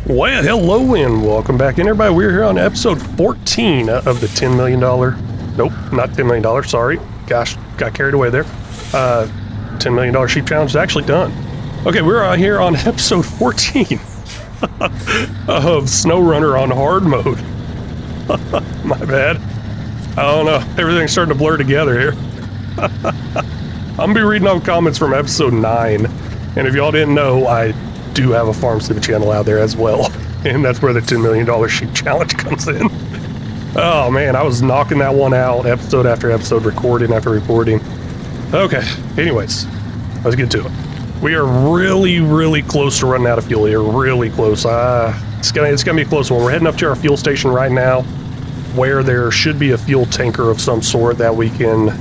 Well, hello and welcome back in, everybody. We're here on episode 14 of the $10 million. Nope, not $10 million. Sorry. Gosh, got carried away there. $10 million sheep challenge is actually done. Okay, we're out here on episode 14 of SnowRunner on hard mode. My bad. I don't know. Everything's starting to blur together here. I'm going to be reading off comments from episode 9. And if y'all didn't know, I do have a farm sim channel out there as well, and that's where the $10 million sheep challenge comes in. Oh man, I was knocking that one out episode after episode, recording after recording. Okay, anyways, let's get to it. We are really close to running out of fuel here. Really close. It's gonna be a close one. We're heading up to our fuel station right now, where there should be a fuel tanker of some sort that we can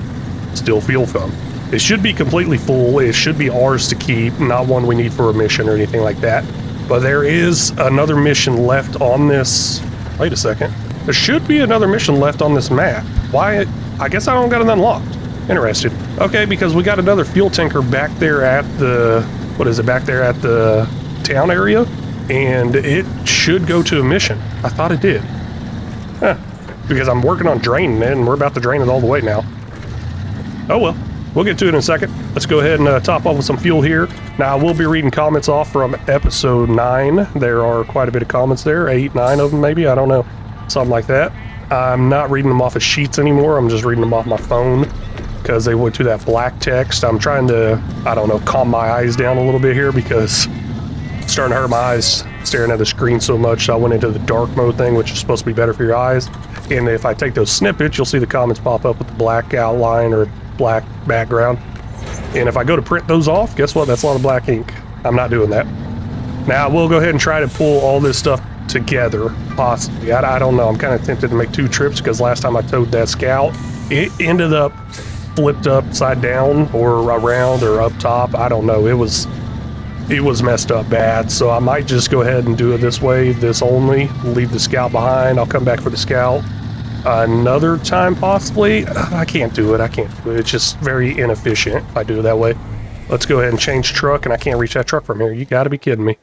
steal fuel from. It should be completely full. It should be ours to keep, not one we need for a mission or anything like that. But there is another mission left on this. Wait a second. There should be another mission left on this map. Why? I guess I don't got it unlocked. Interesting. Okay, because we got another fuel tanker back there at the, what is it, back there at the town area? And it should go to a mission. I thought it did. Huh. Because I'm working on draining it, and we're about to drain it all the way now. Oh well. We'll get to it in a second. Let's go ahead and top off with some fuel here. Now, I will be reading comments off from episode 9. There are quite a bit of comments there, 8, 9 of them maybe, I don't know, something like that. I'm not reading them off of sheets anymore. I'm just reading them off my phone because they went to that black text. I'm trying to, I don't know, calm my eyes down a little bit here because it's starting to hurt my eyes staring at the screen so much. So I went into the dark mode thing, which is supposed to be better for your eyes. And if I take those snippets, you'll see the comments pop up with the black outline or black background. And if I go to print those off, guess what? That's a lot of black ink. I'm not doing that. Now, we'll go ahead and try to pull all this stuff together, possibly. I don't know. I'm kind of tempted to make 2 trips because last time I towed that Scout, it ended up flipped upside down or around or up top. I don't know. It was messed up bad. So I might just go ahead and do it this way, this only, leave the Scout behind. I'll come back for the Scout another time possibly. I can't do it. It's just very inefficient if I do it that way. Let's go ahead and change truck, and I can't reach that truck from here. You gotta be kidding me.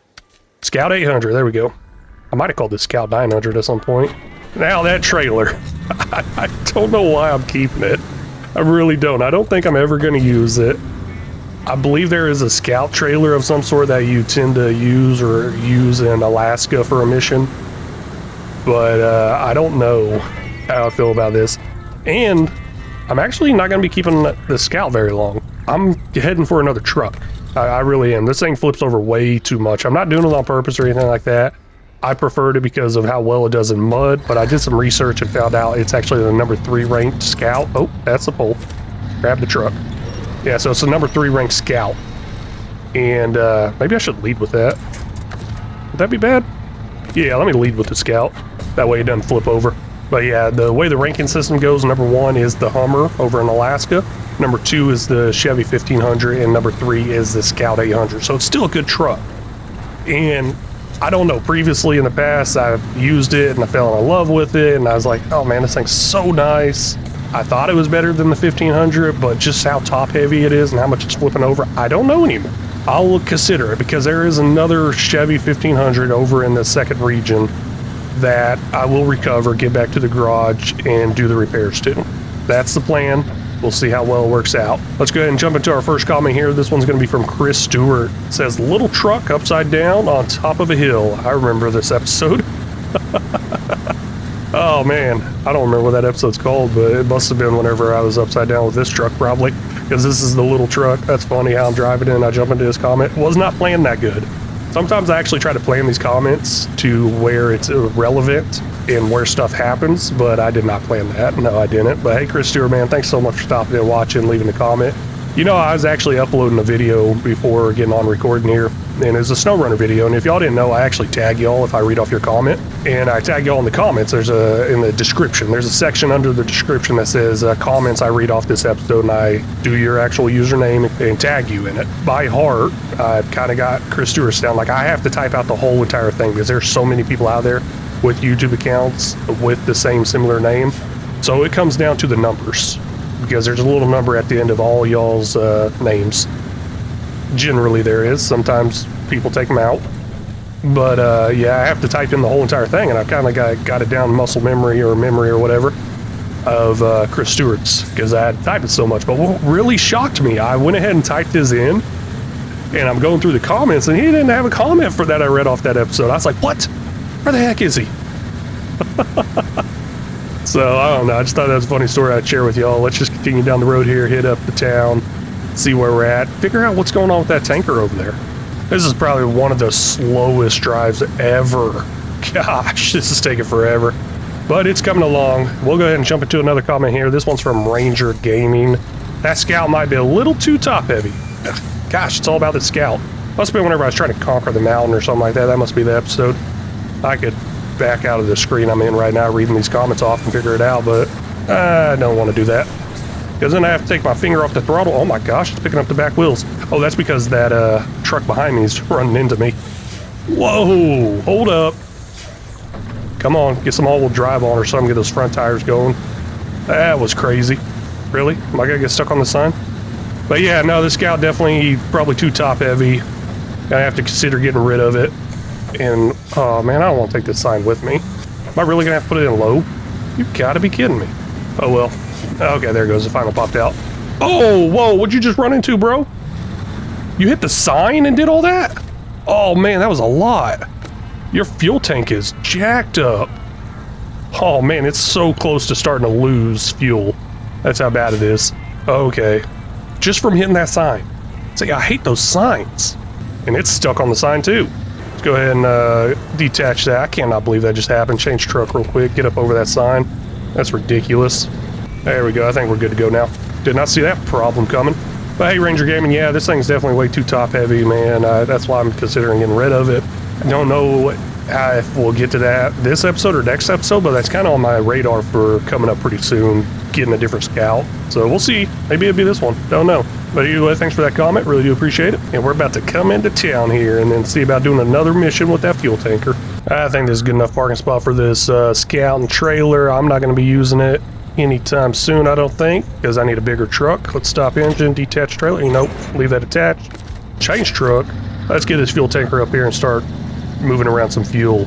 Scout 800, there we go. I might have called this Scout 900 at some point. Now that trailer, I don't know why I'm keeping it. I really don't. I don't think I'm ever going to use it. I believe there is a Scout trailer of some sort that you tend to use or use in Alaska for a mission, but I don't know how I feel about this. And I'm actually not going to be keeping the Scout very long. I'm heading for another truck. I really am. This thing flips over way too much. I'm not doing it on purpose or anything like that. I preferred it because of how well it does in mud, but I did some research and found out it's actually the number 3 ranked Scout. Oh, that's the pole. Grab the truck. Yeah, so it's the number 3 ranked Scout. And maybe I should lead with that. Would that be bad? Yeah, let me lead with the Scout. That way it doesn't flip over. But yeah, the way the ranking system goes, number 1 is the Hummer over in Alaska, number 2 is the Chevy 1500, and number 3 is the Scout 800. So it's still a good truck. And I don't know, previously in the past, I've used it and I fell in love with it, and I was like, oh man, this thing's so nice. I thought it was better than the 1500, but just how top heavy it is and how much it's flipping over, I don't know anymore. I'll consider it because there is another Chevy 1500 over in the 2nd region that I will recover, get back to the garage, and do the repairs to. That's the plan. We'll see how well it works out. Let's go ahead and jump into our first comment here. This one's going to be from Chris Stewart. It says, little truck upside down on top of a hill. I remember this episode. Oh man, I don't remember what that episode's called, but it must have been whenever I was upside down with this truck probably, because this is the little truck. That's funny how I'm driving in and I jump into his comment. Was not playing that good. Sometimes I actually try to plan these comments to where it's irrelevant and where stuff happens, but I did not plan that. No, I didn't. But hey, Chris Stewart, man, thanks so much for stopping in, watching, leaving a comment. You know, I was actually uploading a video before getting on recording here, and it's a SnowRunner video, and if y'all didn't know, I actually tag y'all if I read off your comment, and I tag y'all in the comments. There's in the description, there's a section under the description that says comments I read off this episode, and I do your actual username and tag you in it. By heart, I've kind of got Chris Stewart's down. Like, I have to type out the whole entire thing because there's so many people out there with YouTube accounts with the same similar name. So it comes down to the numbers, because there's a little number at the end of all y'all's names. Generally there is. Sometimes people take them out. But yeah, I have to type in the whole entire thing, and I kind of got it down muscle memory or whatever of Chris Stewart's, because I had typed it so much. But what really shocked me, I went ahead and typed his in, and I'm going through the comments, and he didn't have a comment for that I read off that episode. I was like, what? Where the heck is he? So, I don't know. I just thought that was a funny story I'd share with y'all. Let's just continue down the road here, hit up the town, see where we're at, figure out what's going on with that tanker over there. This is probably one of the slowest drives ever. Gosh, this is taking forever. But it's coming along. We'll go ahead and jump into another comment here. This one's from Ranger Gaming. That Scout might be a little too top heavy. Gosh, it's all about the Scout. Must be whenever I was trying to conquer the mountain or something like that. That must be the episode. I could back out of the screen I'm in right now reading these comments off and figure it out, but I don't want to do that. Because then I have to take my finger off the throttle. Oh my gosh, it's picking up the back wheels. Oh, that's because that truck behind me is running into me. Whoa, hold up. Come on, get some all-wheel drive on or something, get those front tires going. That was crazy. Really? Am I gonna get stuck on the sign? But yeah, no, this Scout definitely probably too top heavy. Gonna have to consider getting rid of it. And, oh man, I don't want to take this sign with me. Am I really gonna have to put it in low? You gotta be kidding me. Oh well. Okay, there it goes, the final popped out. Oh, whoa, what'd you just run into, bro? You hit the sign and did all that? Oh man, that was a lot. Your fuel tank is jacked up. Oh man, it's so close to starting to lose fuel. That's how bad it is. Okay, just from hitting that sign. See, I hate those signs. And it's stuck on the sign too. Let's go ahead and detach that. I cannot believe that just happened. Change truck real quick, get up over that sign. That's ridiculous. There we go, I think we're good to go now. Did not see that problem coming. But hey, Ranger Gaming, yeah, this thing's definitely way too top heavy, man. That's why I'm considering getting rid of it. I don't know if we'll get to that this episode or next episode, but that's kind of on my radar for coming up pretty soon, getting a different Scout. So we'll see. Maybe it'll be this one. Don't know. But anyway, thanks for that comment. Really do appreciate it. And we're about to come into town here and then see about doing another mission with that fuel tanker. I think this is a good enough parking spot for this Scout and trailer. I'm not going to be using it anytime soon, I don't think, because I need a bigger truck. Let's stop engine, detach trailer. Nope, leave that attached. Change truck. Let's get this fuel tanker up here and start moving around some fuel.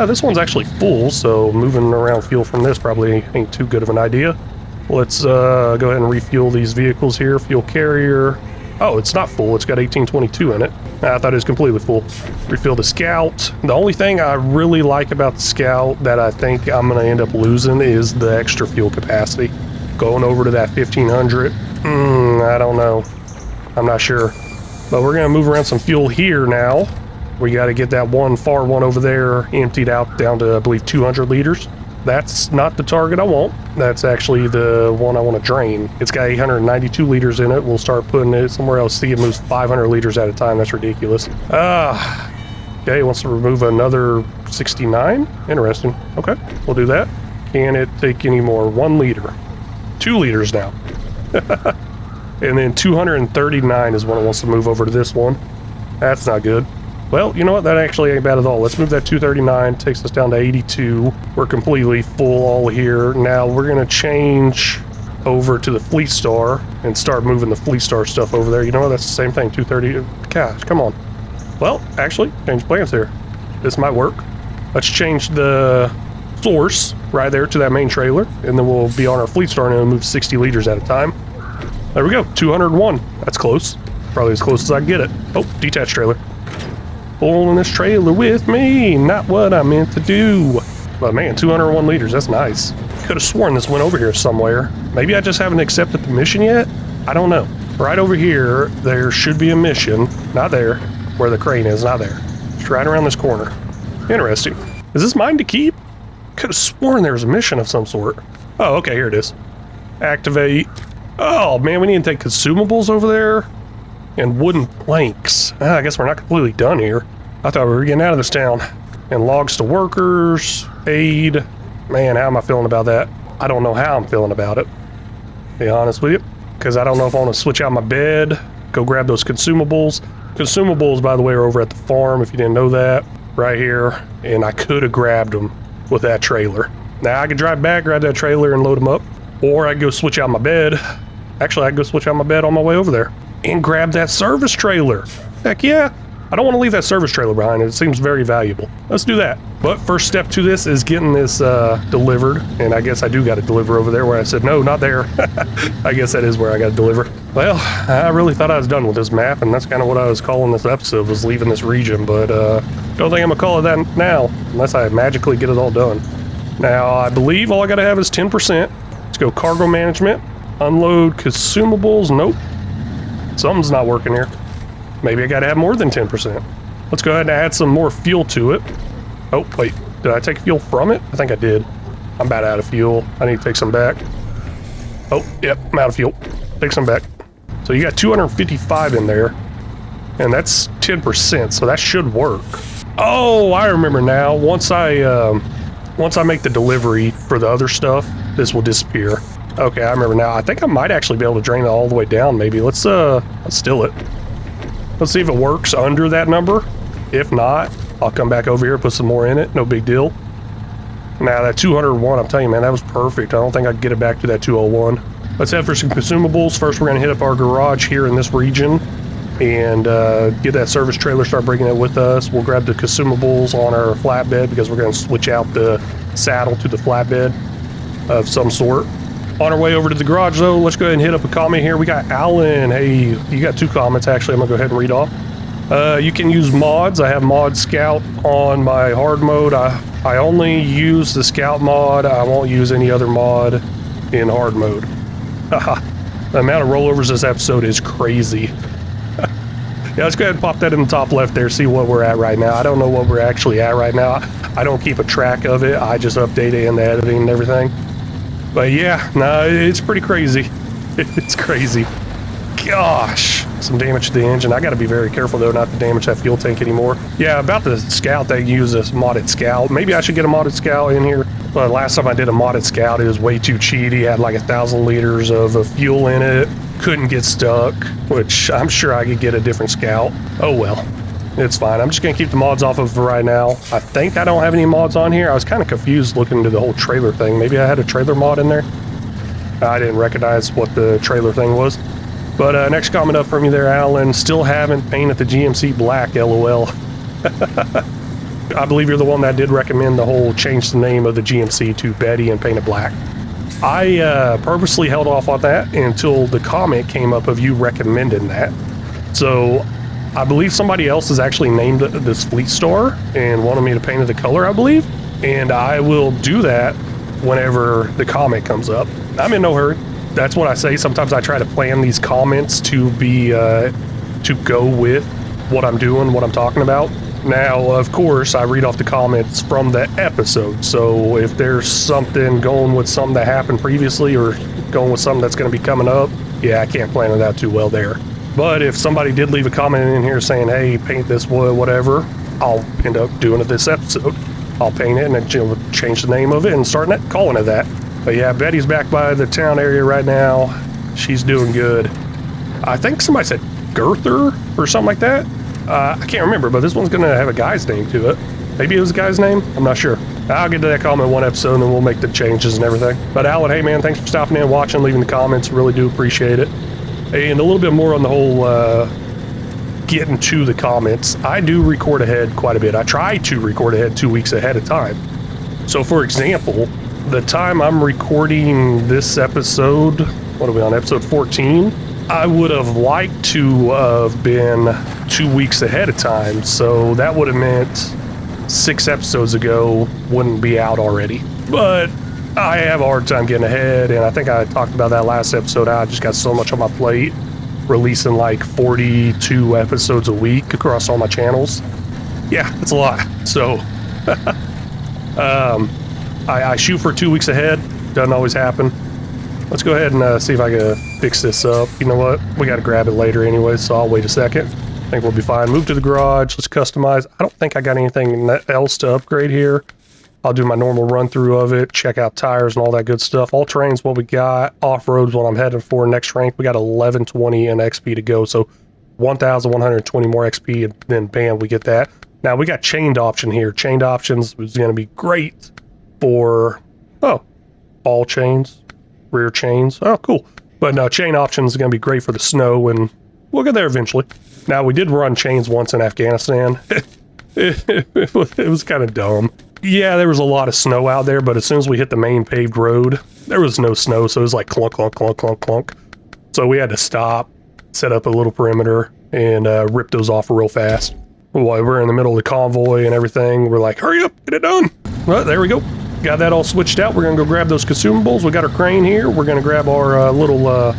This one's actually full, so moving around fuel from this probably ain't too good of an idea. Let's go ahead and refuel these vehicles here. Fuel carrier. Oh, it's not full. It's got 1822 in it. I thought it was completely full. Refill the Scout. The only thing I really like about the Scout that I think I'm going to end up losing is the extra fuel capacity. Going over to that 1500. I don't know. I'm not sure. But we're going to move around some fuel here now. We got to get that far one over there emptied out down to, I believe, 200 liters. That's not the target I want. That's actually the one I want to drain. It's got 892 liters in it. We'll start putting it somewhere else. See, it moves 500 liters at a time. That's ridiculous. Okay, it wants to remove another 69. Interesting. Okay, we'll do that. Can it take any more? 1 liter. 2 liters now. And then 239 is when it wants to move over to this one. That's not good. Well, you know what? That actually ain't bad at all. Let's move that 239. Takes us down to 82. We're completely full all here. Now we're going to change over to the Fleet Star and start moving the Fleet Star stuff over there. You know what? That's the same thing. 230. Gosh, come on. Well, actually, change plans here. This might work. Let's change the source right there to that main trailer, and then we'll be on our Fleet Star and it'll move 60 liters at a time. There we go. 201. That's close. Probably as close as I can get it. Oh, detached trailer. Pulling this trailer with me, not what I meant to do. But man, 201 liters, that's nice. Could have sworn this went over here somewhere. Maybe I just haven't accepted the mission yet? I don't know. Right over here, there should be a mission. Not there, where the crane is, not there. It's right around this corner. Interesting. Is this mine to keep? Could have sworn there was a mission of some sort. Oh, okay, here it is. Activate. Oh man, we need to take consumables over there. And wooden planks. I guess we're not completely done here. I thought we were getting out of this town. And logs to workers, aid. Man, how am I feeling about that? I don't know how I'm feeling about it, to be honest with you. Because I don't know if I want to switch out my bed, go grab those consumables. Consumables, by the way, are over at the farm, if you didn't know that. Right here. And I could have grabbed them with that trailer. Now, I could drive back, grab that trailer, and load them up. Or I could go switch out my bed. Actually, I could go switch out my bed on my way over there. And grab that service trailer. Heck yeah. I don't want to leave that service trailer behind. It seems very valuable. Let's do that. But first step to this is getting this delivered. And I guess I do got to deliver over there where I said, no, not there. I guess that is where I got to deliver. Well, I really thought I was done with this map, and that's kind of what I was calling this episode, was leaving this region. But don't think I'm going to call it that now, unless I magically get it all done. Now, I believe all I got to have is 10%. Let's go cargo management. Unload consumables. Nope. Something's not working here. Maybe I gotta have more than 10%. Let's go ahead and add some more fuel to it. Oh, wait, did I take fuel from it? I think I did. I'm about out of fuel. I need to take some back. Oh, yep, I'm out of fuel. Take some back. So you got 255 in there, and that's 10%, so that should work. Oh, I remember now. Once I make the delivery for the other stuff, this will disappear. Okay, I remember now. I think I might actually be able to drain it all the way down, maybe. Let's still it. Let's see if it works under that number. If not, I'll come back over here, put some more in it. No big deal. Now, that 201, I'm telling you, man, that was perfect. I don't think I can get it back to that 201. Let's head for some consumables. First, we're going to hit up our garage here in this region and get that service trailer, start bringing it with us. We'll grab the consumables on our flatbed because we're going to switch out the saddle to the flatbed of some sort. On our way over to the garage, though, let's go ahead and hit up a comment here. We got Alan. Hey, you got 2 comments, actually. I'm going to go ahead and read off. You can use mods. I have mod scout on my hard mode. I only use the scout mod. I won't use any other mod in hard mode. The amount of rollovers this episode is crazy. Yeah, let's go ahead and pop that in the top left there, see what we're at right now. I don't know what we're actually at right now. I don't keep a track of it. I just update it in the editing and everything. But yeah, no, it's pretty crazy. It's crazy. Gosh, some damage to the engine. I got to be very careful, though, not to damage that fuel tank anymore. Yeah, about the Scout, they use a modded Scout. Maybe I should get a modded Scout in here. But last time I did a modded Scout, it was way too cheaty. Had like 1,000 liters of fuel in it. Couldn't get stuck, which I'm sure I could get a different Scout. Oh well. It's fine. I'm just going to keep the mods off of for right now. I think I don't have any mods on here. I was kind of confused looking into the whole trailer thing. Maybe I had a trailer mod in there. I didn't recognize what the trailer thing was. But next comment up from you there, Alan. Still haven't painted the GMC black, LOL. I believe you're the one that did recommend the whole change the name of the GMC to Betty and paint it black. I purposely held off on that until the comment came up of you recommending that. So I believe somebody else has actually named this Fleet Star and wanted me to paint it the color, I believe. And I will do that whenever the comment comes up. I'm in no hurry. That's what I say. Sometimes I try to plan these comments to be, to go with what I'm doing, what I'm talking about. Now, of course, I read off the comments from the episode. So if there's something going with something that happened previously or going with something that's going to be coming up, yeah, I can't plan it out too well there. But if somebody did leave a comment in here saying, hey, paint this wood, whatever, I'll end up doing it this episode. I'll paint it and then change the name of it and start calling it that. But yeah, Betty's back by the town area right now. She's doing good. I think somebody said Girther or something like that. I can't remember, but this one's going to have a guy's name to it. Maybe it was a guy's name? I'm not sure. I'll get to that comment one episode and then we'll make the changes and everything. But Alan, hey man, thanks for stopping in, watching, leaving the comments. Really do appreciate it. And a little bit more on the whole getting to the comments. I do record ahead quite a bit. I try to record ahead 2 weeks ahead of time. So for example, the time I'm recording this episode, what are we on, episode 14? I would have liked to have been 2 weeks ahead of time. So that would have meant 6 episodes ago wouldn't be out already. But I have a hard time getting ahead, and I think I talked about that last episode. I just got so much on my plate, releasing like 42 episodes a week across all my channels. Yeah, it's a lot. So I shoot for 2 weeks ahead. Doesn't always happen. Let's go ahead and see if I can fix this up. You know what? We got to grab it later anyway, so I'll wait a second. I think we'll be fine. Move to the garage. Let's customize. I don't think I got anything else to upgrade here. I'll do my normal run through of it, check out tires and all that good stuff. All terrain's what we got. Off-road's what I'm heading for. Next rank, we got 1120 in XP to go. So 1,120 more XP, and then bam, we get that. Now we got chained option here. Chained options is going to be great for, ball chains, rear chains. Oh, cool. But no, chain options is going to be great for the snow and we'll get there eventually. Now, we did run chains once in Afghanistan. It was kind of dumb. Yeah, there was a lot of snow out there, but as soon as we hit the main paved road, there was no snow, so it was like clunk, clunk, clunk, clunk, clunk. So we had to stop, set up a little perimeter, and rip those off real fast. While we're in the middle of the convoy and everything, we're like, hurry up, get it done. Well, there we go. Got that all switched out. We're going to go grab those consumables. We got our crane here. We're going to grab our little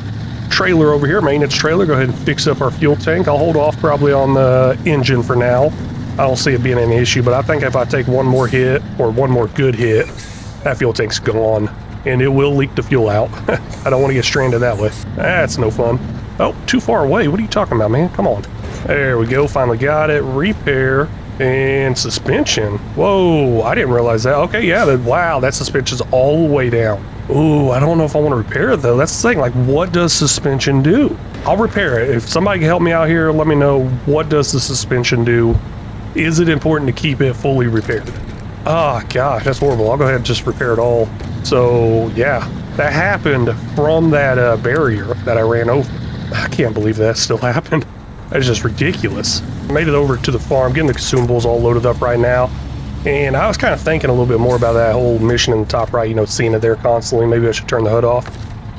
trailer over here, maintenance trailer. Go ahead and fix up our fuel tank. I'll hold off probably on the engine for now. I don't see it being any issue, but I think if I take one more hit, or one more good hit, that fuel tank's gone, and it will leak the fuel out. I don't want to get stranded that way. That's no fun. Oh, too far away. What are you talking about, man? Come on. There we go. Finally got it. Repair and suspension. Whoa, I didn't realize that. Okay, yeah, wow, that suspension's all the way down. Ooh, I don't know if I want to repair it, though. That's the thing. Like, what does suspension do? I'll repair it. If somebody can help me out here, let me know, what does the suspension do? Is it important to keep it fully repaired? Oh, gosh, that's horrible. I'll go ahead and just repair it all. So, yeah, that happened from that barrier that I ran over. I can't believe that still happened. That's just ridiculous. Made it over to the farm, getting the consumables all loaded up right now. And I was kind of thinking a little bit more about that whole mission in the top right, you know, seeing it there constantly. Maybe I should turn the hood off.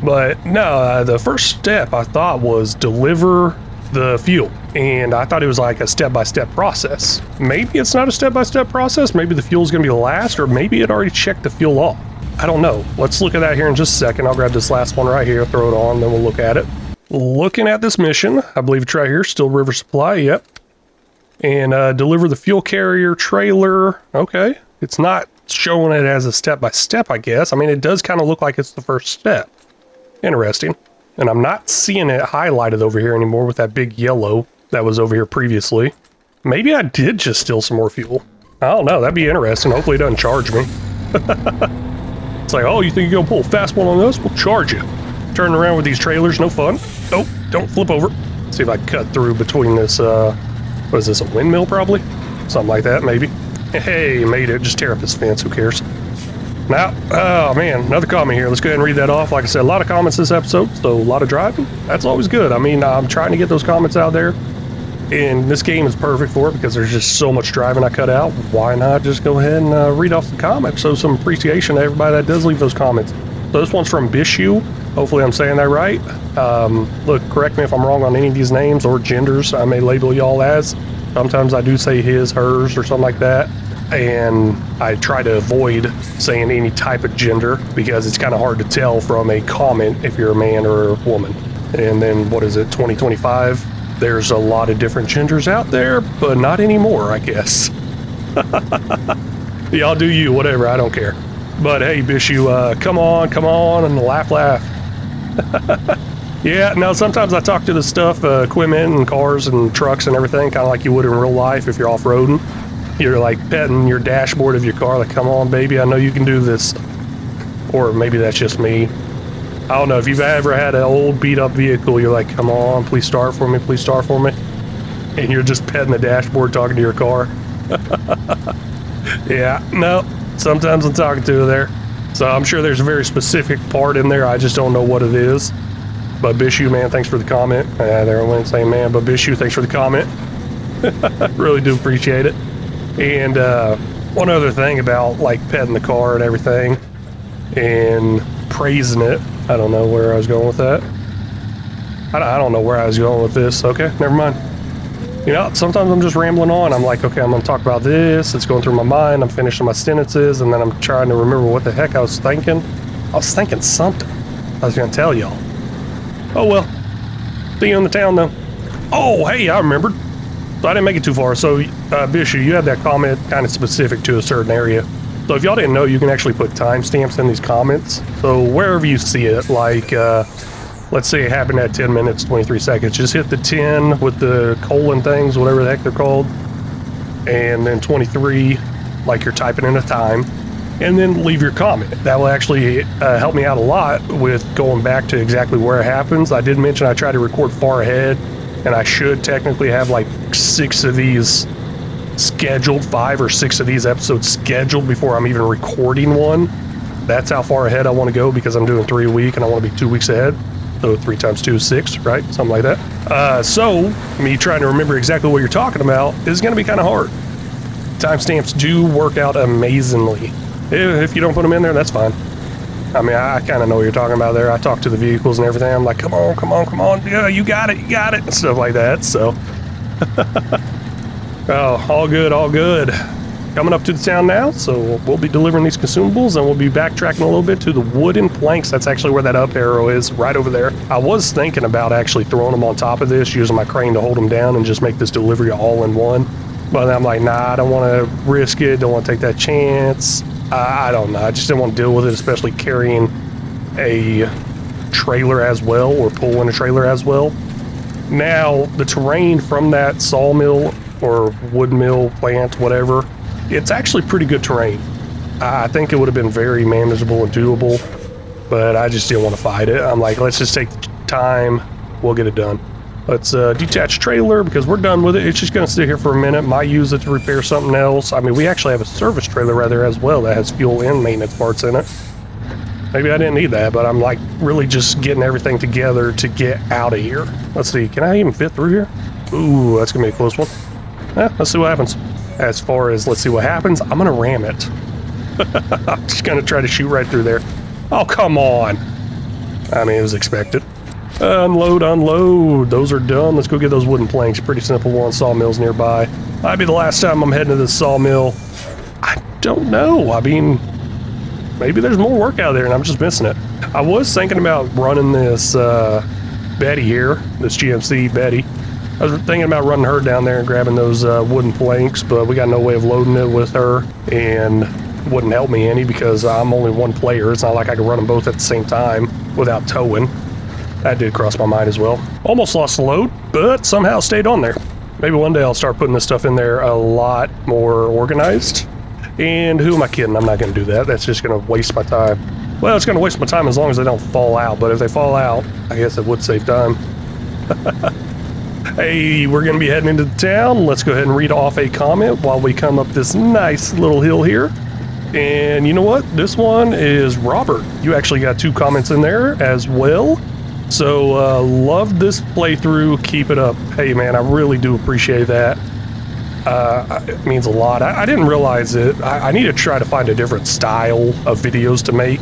But no, the first step I thought was deliver the fuel. And I thought it was like a step-by-step process. Maybe it's not a step-by-step process. Maybe the fuel's going to be the last, or maybe it already checked the fuel off. I don't know. Let's look at that here in just a second. I'll grab this last one right here, throw it on, then we'll look at it. Looking at this mission, I believe it's right here, still River Supply, yep. And deliver the fuel carrier trailer. Okay, it's not showing it as a step-by-step, I guess. I mean, it does kind of look like it's the first step. Interesting. And I'm not seeing it highlighted over here anymore with that big yellow that was over here previously. Maybe I did just steal some more fuel. I don't know, that'd be interesting. Hopefully it doesn't charge me. It's like, oh, you think you're gonna pull a fast one on this? We'll charge you. Turning around with these trailers, no fun. Oh, don't flip over. See if I can cut through between this, what is this, a windmill probably? Something like that, maybe. Hey, made it. Just tear up this fence, who cares? Now, oh man, another comment here. Let's go ahead and read that off. Like I said, a lot of comments this episode, so a lot of driving. That's always good. I mean, I'm trying to get those comments out there, and this game is perfect for it because there's just so much driving I cut out. Why not just go ahead and read off the comments? Show some appreciation to everybody that does leave those comments. So this one's from Bishu. Hopefully I'm saying that right. Look, correct me if I'm wrong on any of these names or genders I may label y'all as. Sometimes I do say his, hers, or something like that. And I try to avoid saying any type of gender because it's kind of hard to tell from a comment if you're a man or a woman. And then, what is it, 2025? There's a lot of different genders out there, but not anymore, I guess. Y'all do you, whatever, I don't care. But hey, Bishu, come on, and laugh. Yeah, no, sometimes I talk to the stuff, equipment and cars and trucks and everything, kind of like you would in real life if you're off-roading. You're like petting your dashboard of your car, like, come on, baby, I know you can do this. Or maybe that's just me. I don't know, if you've ever had an old beat-up vehicle, you're like, come on, please start for me, please start for me. And you're just petting the dashboard, talking to your car. Yeah, no, sometimes I'm talking to her there. So I'm sure there's a very specific part in there, I just don't know what it is. But Bishu, man, thanks for the comment. There I went saying, man, but Bishu, thanks for the comment. Really do appreciate it. And one other thing about like petting the car and everything and praising it. I don't know where I was going with that. I don't know where I was going with this. Okay, never mind. You know, sometimes I'm just rambling on. I'm like, okay, I'm going to talk about this. It's going through my mind. I'm finishing my sentences, and then I'm trying to remember what the heck I was thinking. I was thinking something. I was going to tell y'all. Oh, well. See you in the town, though. Oh, hey, I remembered. So I didn't make it too far. So, Bishu, you had that comment kind of specific to a certain area. So if y'all didn't know, you can actually put timestamps in these comments. So wherever you see it, like, let's say it happened at 10 minutes, 23 seconds, just hit the 10 with the colon things, whatever the heck they're called. And then 23, like you're typing in a time. And then leave your comment. That will actually help me out a lot with going back to exactly where it happens. I did mention I try to record far ahead. And I should technically have like 6 of these scheduled, 5 or 6 of these episodes scheduled before I'm even recording one. That's how far ahead I want to go because I'm doing 3 a week and I want to be 2 weeks ahead. So 3 times 2 is 6, right? Something like that. So me trying to remember exactly what you're talking about is going to be kind of hard. Timestamps do work out amazingly. If you don't put them in there, that's fine. I mean, I kind of know what you're talking about there. I talk to the vehicles and everything. I'm like, come on, come on, come on. Yeah, you got it, and stuff like that. So, oh, all good, all good. Coming up to the town now, so we'll be delivering these consumables and we'll be backtracking a little bit to the wooden planks. That's actually where that up arrow is, right over there. I was thinking about actually throwing them on top of this, using my crane to hold them down and just make this delivery all in one. But I'm like, nah, I don't want to risk it, don't want to take that chance. I don't know, I just didn't want to deal with it, especially carrying a trailer as well, or pulling a trailer as well. Now, the terrain from that sawmill or wood mill plant, whatever, it's actually pretty good terrain. I think it would have been very manageable and doable, but I just didn't want to fight it. I'm like, let's just take the time, we'll get it done. Let's detach trailer because we're done with it. It's just going to sit here for a minute. Might use it to repair something else. I mean, we actually have a service trailer right there as well that has fuel and maintenance parts in it. Maybe I didn't need that, but I'm like really just getting everything together to get out of here. Let's see, can I even fit through here? Ooh, that's going to be a close one. Let's see what happens. As far as let's see what happens, I'm going to ram it. I'm just going to try to shoot right through there. Oh, come on. I mean, it was expected. Unload, unload. Those are done. Let's go get those wooden planks. Pretty simple one. Sawmill's nearby. Might be the last time I'm heading to this sawmill. I don't know. I mean, maybe there's more work out there and I'm just missing it. I was thinking about running this Betty here, this GMC Betty. I was thinking about running her down there and grabbing those wooden planks, but we got no way of loading it with her, and it wouldn't help me any because I'm only one player. It's not like I could run them both at the same time without towing. That did cross my mind as well. Almost lost the load, but somehow stayed on there. Maybe one day I'll start putting this stuff in there a lot more organized. And who am I kidding? I'm not going to do that. That's just going to waste my time. Well, it's going to waste my time as long as they don't fall out, but if they fall out, I guess it would save time. Hey, we're going to be heading into the town. Let's go ahead and read off a comment while we come up this nice little hill here. And you know what? This one is Robert. You actually got 2 comments in there as well. So, love this playthrough. Keep it up. Hey, man, I really do appreciate that. It means a lot. I didn't realize it. I need to try to find a different style of videos to make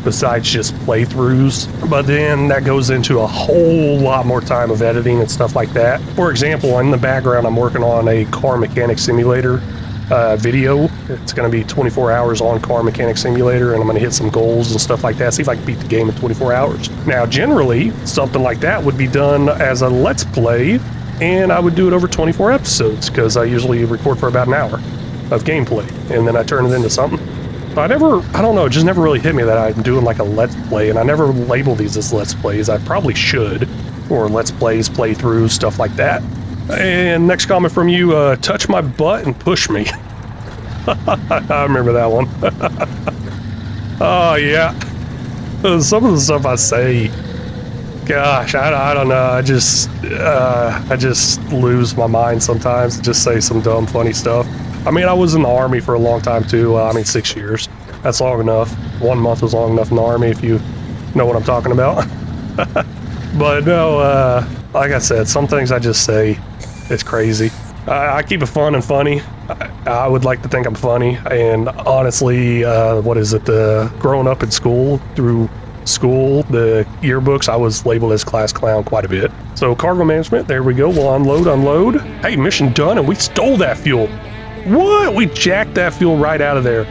besides just playthroughs. But then that goes into a whole lot more time of editing and stuff like that. For example, in the background, I'm working on a car mechanic simulator video. It's going to be 24 hours on car mechanic simulator, and I'm going to hit some goals and stuff like that, see if I can beat the game in 24 hours. Now, generally, something like that would be done as a let's play, and I would do it over 24 episodes, because I usually record for about an hour of gameplay, and then I turn it into something. I don't know, it just never really hit me that I'm doing like a let's play, and I never label these as let's plays. I probably should, or let's plays, playthroughs, stuff like that. And next comment from you, touch my butt and push me. I remember that one. Oh, yeah. Some of the stuff I say, gosh, I don't know. I just lose my mind sometimes. Just say some dumb, funny stuff. I mean, I was in the Army for a long time, too. 6 years. That's long enough. 1 month was long enough in the Army, if you know what I'm talking about. But no, like I said, some things I just say, it's crazy. I keep it fun and funny. I would like to think I'm funny, and honestly, growing up in school, through school, the yearbooks, I was labeled as class clown quite a bit. So cargo management, there we go. We'll unload. Hey, mission done, and we stole that fuel. What? We jacked that fuel right out of there.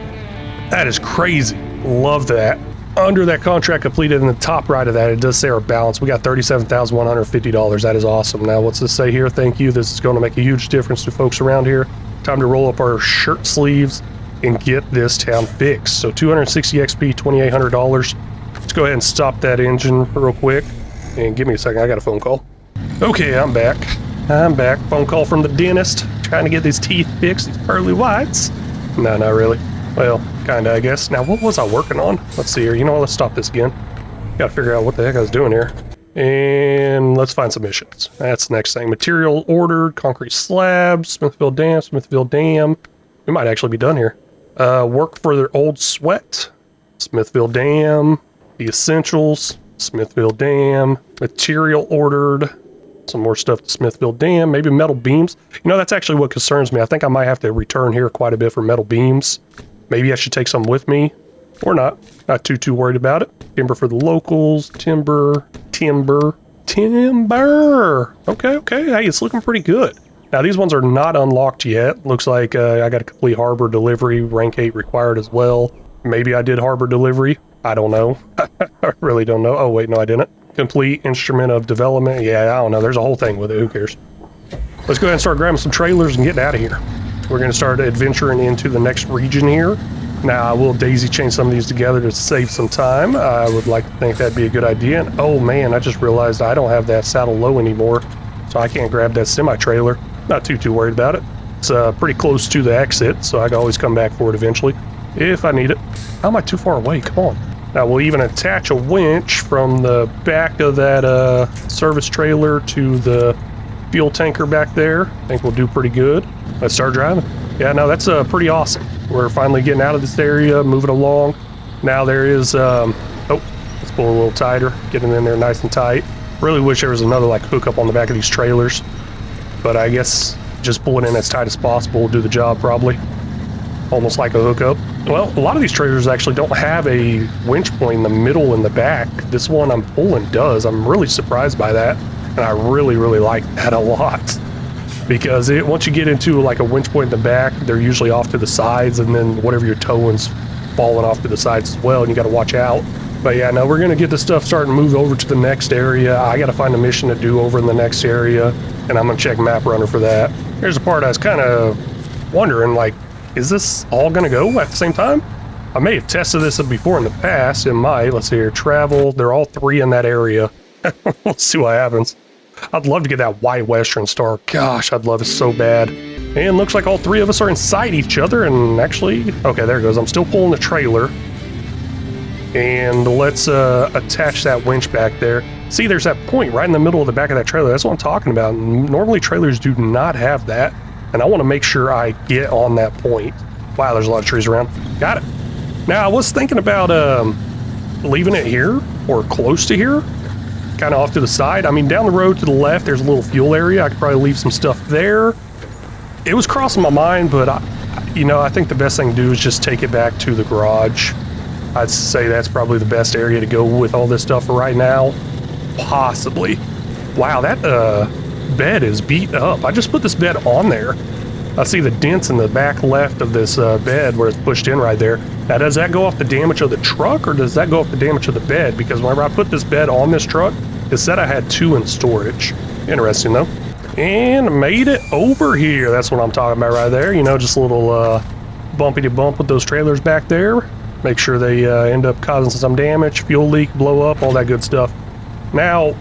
That is crazy. Love that. Under that contract completed, in the top right of that, it does say our balance. We got $37,150. That is awesome. Now, what's this say here? Thank you. This is going to make a huge difference to folks around here. Time to roll up our shirt sleeves and get this town fixed. So 260 XP, $2,800. Let's go ahead and stop that engine real quick. And give me a second. I got a phone call. Okay, I'm back. Phone call from the dentist. Trying to get these teeth fixed, these pearly whites. No, not really. Well, kinda, I guess. Now, what was I working on? Let's see here. You know what? Let's stop this again. Gotta figure out what the heck I was doing here. And let's find some missions. That's the next thing. Material ordered, concrete slabs, Smithville Dam. We might actually be done here. Work for their old sweat, Smithville Dam. The essentials, Smithville Dam. Material ordered. Some more stuff to Smithville Dam, maybe metal beams. You know, that's actually what concerns me. I think I might have to return here quite a bit for metal beams. Maybe I should take some with me, or not. Not too worried about it. Timber for the locals, timber. Okay, hey, it's looking pretty good. Now, these ones are not unlocked yet. Looks like I got to complete harbor delivery, rank 8 required as well. Maybe I did harbor delivery. I don't know. I really don't know. Oh, wait, no, I didn't. Complete instrument of development. Yeah, I don't know. There's a whole thing with it. Who cares? Let's go ahead and start grabbing some trailers and getting out of here. We're going to start adventuring into the next region here. Now, I will daisy chain some of these together to save some time. I would like to think that'd be a good idea. And, oh, man, I just realized I don't have that saddle low anymore, so I can't grab that semi-trailer. Not too worried about it. It's pretty close to the exit, so I can always come back for it eventually if I need it. How am I too far away? Come on. Now, we'll even attach a winch from the back of that service trailer to the fuel tanker back there. I think we'll do pretty good. Let's start driving. Yeah, no, that's pretty awesome. We're finally getting out of this area, moving along. Now there is, oh, let's pull a little tighter, getting in there nice and tight. Really wish there was another like hookup on the back of these trailers, but I guess just pulling in as tight as possible will do the job probably. Almost like a hookup. Well, a lot of these trailers actually don't have a winch point in the middle and the back. This one I'm pulling does. I'm really surprised by that, and I really like that a lot. Because once you get into like a winch point in the back, they're usually off to the sides, and then whatever you're towing's falling off to the sides as well, and you got to watch out. But yeah, no, we're going to get this stuff starting to move over to the next area. I got to find a mission to do over in the next area, and I'm going to check Map Runner for that. Here's the part I was kind of wondering, like, is this all going to go at the same time? I may have tested this before in the past. It might. Let's see here. Travel. They're all 3 in that area. Let's see what happens. I'd love to get that white Western Star. Gosh, I'd love it so bad. And looks like all 3 of us are inside each other, and actually, okay, there it goes. I'm still pulling the trailer. And let's attach that winch back there. See, there's that point right in the middle of the back of that trailer. That's what I'm talking about. Normally, trailers do not have that, and I want to make sure I get on that point. Wow, there's a lot of trees around. Got it. Now, I was thinking about leaving it here, or close to here, kind of off to the side. I mean, down the road to the left, there's a little fuel area. I could probably leave some stuff there. It was crossing my mind, but I think the best thing to do is just take it back to the garage. I'd say that's probably the best area to go with all this stuff for right now. Possibly. Wow, that bed is beat up. I just put this bed on there. I see the dents in the back left of this bed where it's pushed in right there. Now, does that go off the damage of the truck, or does that go off the damage of the bed? Because whenever I put this bed on this truck, it said I had 2 in storage. Interesting, though. And made it over here. That's what I'm talking about right there. Just a little bumpy-to-bump with those trailers back there. Make sure they end up causing some damage, fuel leak, blow up, all that good stuff. Now,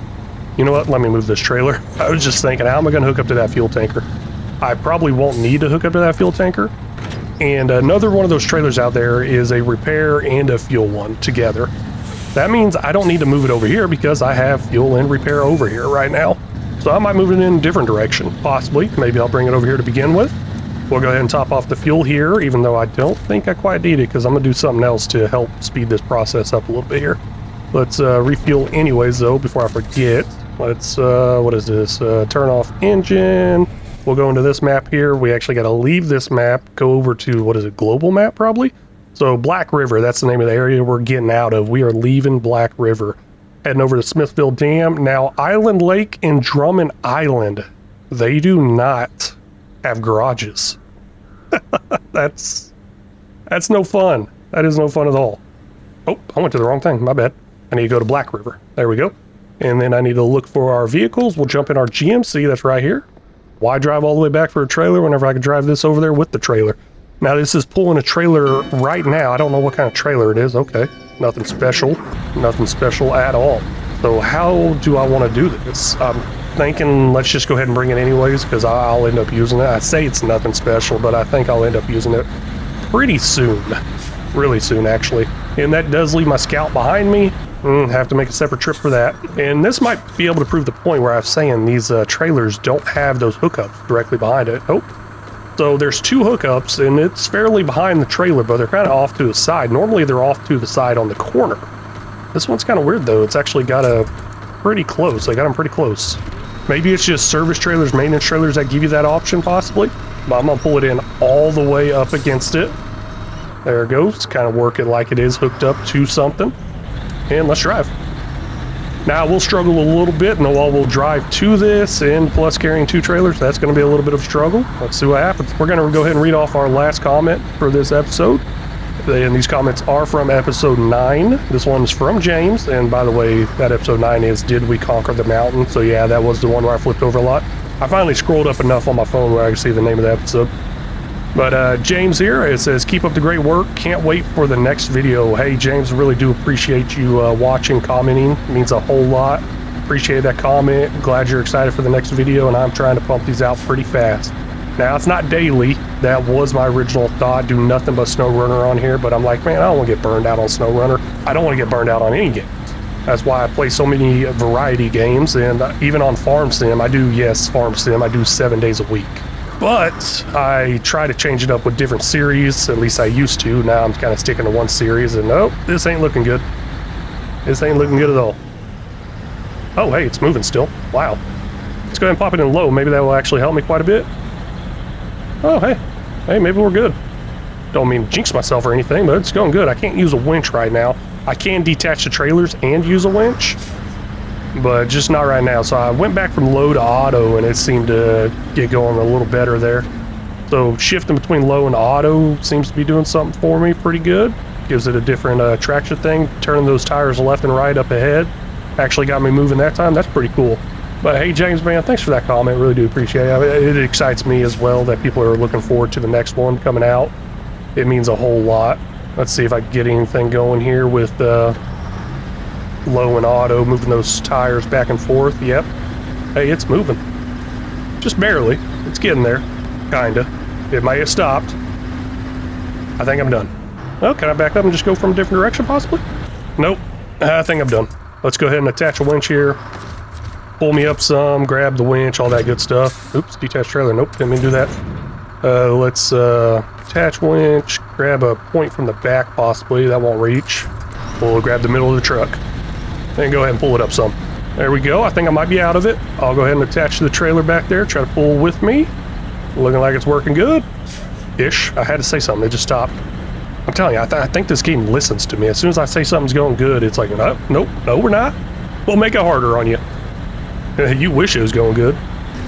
you know what? Let me move this trailer. I was just thinking, how am I going to hook up to that fuel tanker? I probably won't need to hook up to that fuel tanker. And another one of those trailers out there is a repair and a fuel one together. That means I don't need to move it over here because I have fuel and repair over here right now. So I might move it in a different direction, possibly. Maybe I'll bring it over here to begin with. We'll go ahead and top off the fuel here, even though I don't think I quite need it because I'm going to do something else to help speed this process up a little bit here. Let's refuel anyways, though, before I forget. Let's, what is this? Turn off engine. We'll go into this map here. We actually got to leave this map, go over to, what is it, global map probably? So Black River, that's the name of the area we're getting out of. We are leaving Black River. Heading over to Smithville Dam. Now, Island Lake and Drummond Island, they do not have garages. That's no fun. That is no fun at all. Oh, I went to the wrong thing. My bad. I need to go to Black River. There we go. And then I need to look for our vehicles. We'll jump in our GMC. That's right here. Why drive all the way back for a trailer whenever I could drive this over there with the trailer? Now, this is pulling a trailer right now. I don't know what kind of trailer it is. Okay. Nothing special. Nothing special at all. So how do I want to do this? I'm thinking let's just go ahead and bring it anyways because I'll end up using it. I say it's nothing special, but I think I'll end up using it pretty soon. Really soon, actually. And that does leave my Scout behind me. Have to make a separate trip for that. And this might be able to prove the point where I was saying these trailers don't have those hookups directly behind it. Oh, so there's 2 hookups, and it's fairly behind the trailer, but they're kind of off to the side. Normally, they're off to the side on the corner. This one's kind of weird, though. It's actually got a pretty close. I got them pretty close. Maybe it's just service trailers, maintenance trailers that give you that option possibly. But I'm gonna pull it in all the way up against it. There it goes. Kind of work it like it is hooked up to something. And let's drive. Now we'll struggle a little bit, and while we'll drive to this, and plus carrying 2 trailers, that's going to be a little bit of a struggle. Let's see what happens. We're going to go ahead and read off our last comment for this episode. And these comments are from episode 9. This one's from James, and by the way, that episode 9 is Did We Conquer the Mountain? So yeah, that was the one where I flipped over a lot. I finally scrolled up enough on my phone where I can see the name of the episode. But James here, it says, keep up the great work. Can't wait for the next video. Hey, James, really do appreciate you watching, commenting. It means a whole lot. Appreciate that comment. Glad you're excited for the next video, and I'm trying to pump these out pretty fast. Now, it's not daily. That was my original thought. Do nothing but SnowRunner on here, but I'm like, man, I don't want to get burned out on SnowRunner. I don't want to get burned out on any games. That's why I play so many variety games, and even on Farm Sim, I do, yes, Farm Sim, I do 7 days a week. But I try to change it up with different series, at least I used to. Now I'm kind of sticking to one series, and nope, this ain't looking good. This ain't looking good at all. Oh, hey, it's moving still. Wow. Let's go ahead and pop it in low. Maybe that will actually help me quite a bit. Oh, hey. Hey, maybe we're good. Don't mean to jinx myself or anything, but it's going good. I can't use a winch right now. I can detach the trailers and use a winch, but just not right now. So I went back from low to auto, and it seemed to get going a little better there. So shifting between low and auto seems to be doing something for me pretty good. Gives it a different traction thing. Turning those tires left and right up ahead actually got me moving that time. That's pretty cool. But hey, James, man, thanks for that comment. Really do appreciate it. I mean, it excites me as well that people are looking forward to the next one coming out. It means a whole lot. Let's see if I can get anything going here with low and auto, moving those tires back and forth. Yep. Hey, it's moving. Just barely. It's getting there. Kinda. It might have stopped. I think I'm done. Oh, can I back up and just go from a different direction, possibly? Nope. I think I'm done. Let's go ahead and attach a winch here. Pull me up some, grab the winch, all that good stuff. Oops, detached trailer. Nope, didn't mean to do that. Let's attach winch, grab a point from the back, possibly. That won't reach. We'll grab the middle of the truck. And go ahead and pull it up some. There we go. I think I might be out of it. I'll go ahead and attach the trailer back there, try to pull with me. Looking like it's working good. Ish. I had to say something. It just stopped. I'm telling you, I think this game listens to me. As soon as I say something's going good, it's like, no, nope, no, we're not. We'll make it harder on you. You wish it was going good.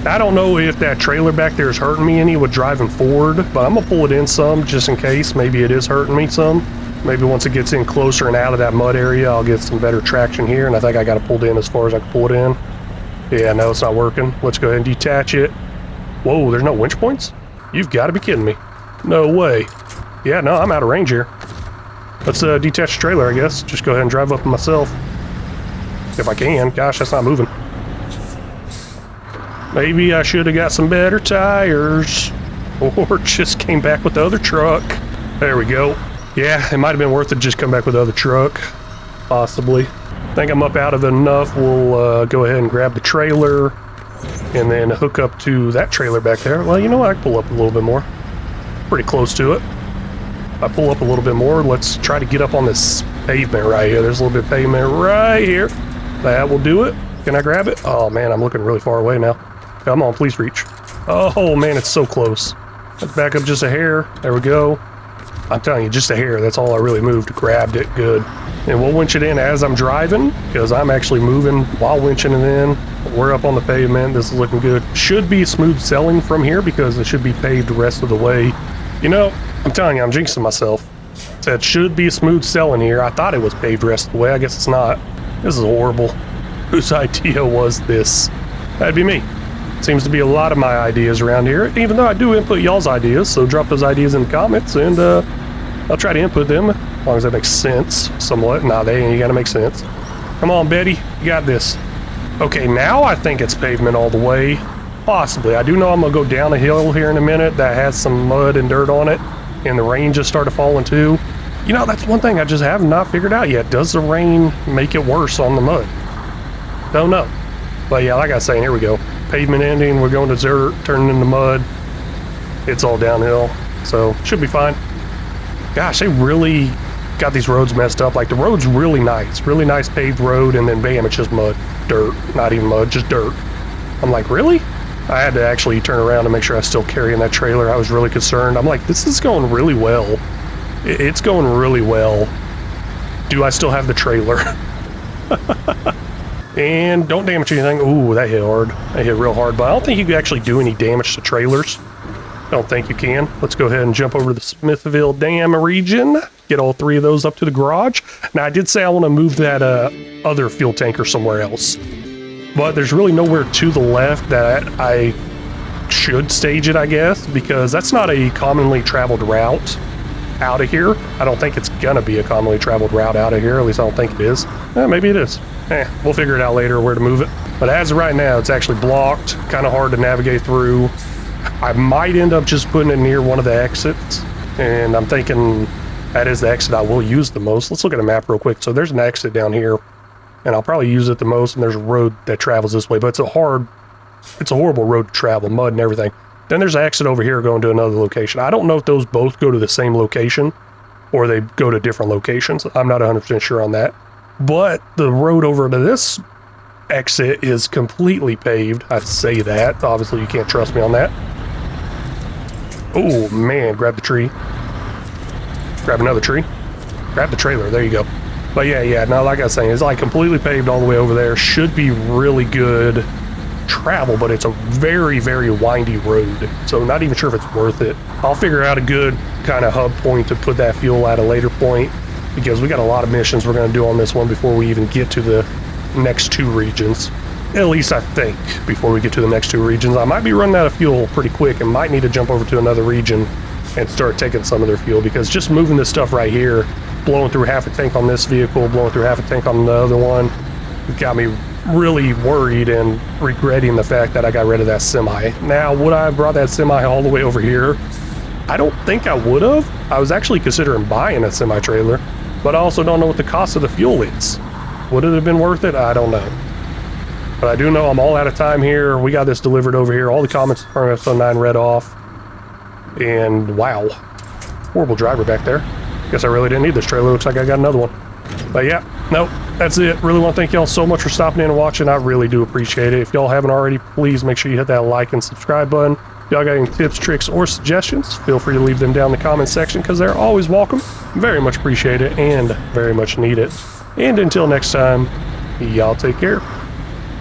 I don't know if that trailer back there is hurting me any with driving forward, but I'm going to pull it in some just in case. Maybe it is hurting me some. Maybe once it gets in closer and out of that mud area, I'll get some better traction here, and I think I got it pulled in as far as I can pull it in. Yeah, no, it's not working. Let's go ahead and detach it. Whoa, there's no winch points? You've got to be kidding me. No way. Yeah, no, I'm out of range here. Let's detach the trailer, I guess. Just go ahead and drive up myself. If I can. Gosh, that's not moving. Maybe I should have got some better tires. Or just came back with the other truck. There we go. Yeah, it might have been worth it to just come back with the other truck. Possibly. I think I'm up out of it enough. We'll go ahead and grab the trailer and then hook up to that trailer back there. Well, you know what? I can pull up a little bit more. Pretty close to it. If I pull up a little bit more, let's try to get up on this pavement right here. There's a little bit of pavement right here. That will do it. Can I grab it? Oh man, I'm looking really far away now. Come on, please reach. Oh man, it's so close. Let's back up just a hair. There we go. I'm telling you, just a hair. That's all I really moved. Grabbed it good. And we'll winch it in as I'm driving, because I'm actually moving while winching it in. We're up on the pavement. This is looking good. Should be smooth sailing from here because it should be paved the rest of the way. You know, I'm telling you, I'm jinxing myself. Said should be smooth sailing here. I thought it was paved the rest of the way. I guess it's not. This is horrible. Whose idea was this? That'd be me. Seems to be a lot of my ideas around here, even though I do input y'all's ideas, so drop those ideas in the comments, and I'll try to input them, as long as that makes sense, somewhat. Nah, they ain't gotta make sense. Come on, Betty, you got this. Okay, now I think it's pavement all the way. Possibly. I do know I'm gonna go down a hill here in a minute that has some mud and dirt on it, and the rain just started falling too. You know, that's one thing I just have not figured out yet. Does the rain make it worse on the mud? Don't know. But yeah, like I was saying, here we go. Pavement ending, we're going to dirt, turning into mud. It's all downhill, so should be fine. Gosh, they really got these roads messed up. Like, the road's really nice paved road, and then bam, it's just mud, dirt. Not even mud, just dirt. I'm like, really? I had to actually turn around to make sure I was still carrying that trailer. I was really concerned. I'm like, this is going really well. It's going really well. Do I still have the trailer? And don't damage anything. Ooh, that hit hard. That hit real hard, but I don't think you can actually do any damage to trailers. I don't think you can. Let's go ahead and jump over to the Smithville Dam region. Get all 3 of those up to the garage. Now, I did say I want to move that other fuel tanker somewhere else. But there's really nowhere to the left that I should stage it, I guess, because that's not a commonly traveled route out of here. I don't think it's gonna be a commonly traveled route out of here. At least I don't think it is. Maybe it is. We'll figure it out later where to move it. But as of right now, it's actually blocked. Kind of hard to navigate through. I might end up just putting it near one of the exits. And I'm thinking that is the exit I will use the most. Let's look at a map real quick. So there's an exit down here. And I'll probably use it the most, and there's a road that travels this way, but it's a horrible road to travel, mud and everything. Then there's an exit over here going to another location. I don't know if those both go to the same location, or they go to different locations. I'm not 100% sure on that. But the road over to this exit is completely paved. I say that. Obviously, you can't trust me on that. Oh, man, grab the tree. Grab another tree. Grab the trailer. There you go. But yeah, no, like I was saying, it's like completely paved all the way over there. Should be really good travel, but it's a very, very windy road. So not even sure if it's worth it. I'll figure out a good kind of hub point to put that fuel at a later point, because we got a lot of missions we're going to do on this one before we even get to the next 2 regions. At least I think, before we get to the next 2 regions. I might be running out of fuel pretty quick and might need to jump over to another region and start taking some of their fuel, because just moving this stuff right here, blowing through half a tank on this vehicle, blowing through half a tank on the other one, it got me really worried and regretting the fact that I got rid of that semi. Now, would I have brought that semi all the way over here? I don't think I would have. I was actually considering buying a semi-trailer, but I also don't know what the cost of the fuel is. Would it have been worth it? I don't know. But I do know I'm all out of time here. We got this delivered over here. All the comments from episode 9 read off. And wow, horrible driver back there. Guess I really didn't need this trailer. Looks like I got another one. But yeah, nope, that's it. Really want to thank y'all so much for stopping in and watching. I really do appreciate it. If y'all haven't already, please make sure you hit that like and subscribe button. If y'all got any tips, tricks, or suggestions, feel free to leave them down in the comment section, because they're always welcome. Very much appreciate it and very much need it. And until next time, y'all take care.